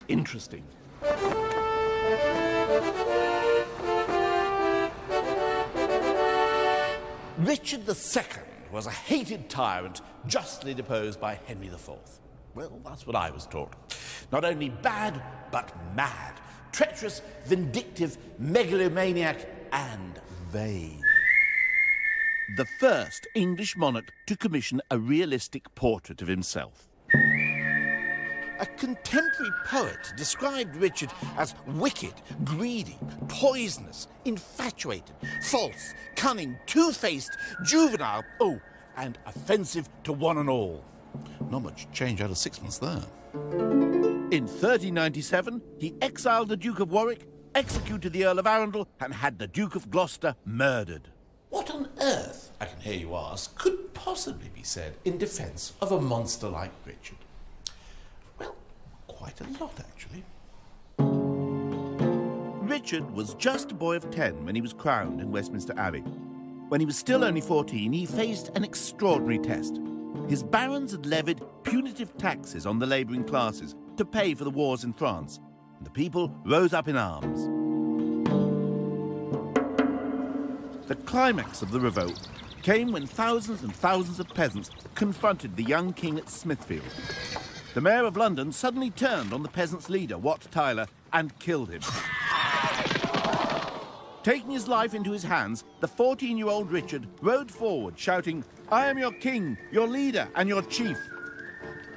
interesting. Richard II was a hated tyrant justly deposed by Henry IV. Well, that's what I was taught. Not only bad, but mad. Treacherous, vindictive, megalomaniac, and vain. The first English monarch to commission a realistic portrait of himself. A contemporary poet described Richard as wicked, greedy, poisonous, infatuated, false, cunning, two-faced, juvenile, oh, and offensive to one and all. Not much change out of 6 months there. In 1397, he exiled the Duke of Warwick, executed the Earl of Arundel, and had the Duke of Gloucester murdered. What on earth, I can hear you ask, could possibly be said in defence of a monster like Richard? Well, quite a lot, actually. Richard was just a boy of 10 when he was crowned in Westminster Abbey. When he was still only 14, he faced an extraordinary test. His barons had levied punitive taxes on the labouring classes to pay for the wars in France, and the people rose up in arms. The climax of the revolt came when thousands and thousands of peasants confronted the young king at Smithfield. The mayor of London suddenly turned on the peasants' leader, Wat Tyler, and killed him. Taking his life into his hands, the 14-year-old Richard rode forward, shouting, "I am your king, your leader, and your chief."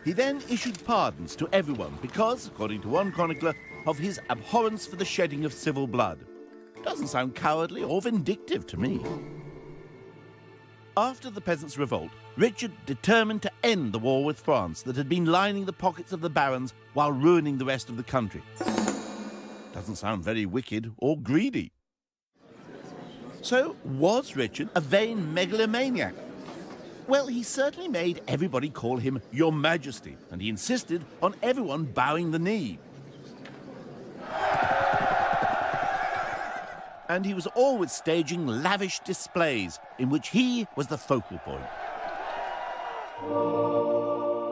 He then issued pardons to everyone because, according to one chronicler, of his abhorrence for the shedding of civil blood. Doesn't sound cowardly or vindictive to me. After the peasants' revolt, Richard determined to end the war with France that had been lining the pockets of the barons while ruining the rest of the country. Doesn't sound very wicked or greedy. So, was Richard a vain megalomaniac? Well, he certainly made everybody call him Your Majesty, and he insisted on everyone bowing the knee. And he was always staging lavish displays in which he was the focal point.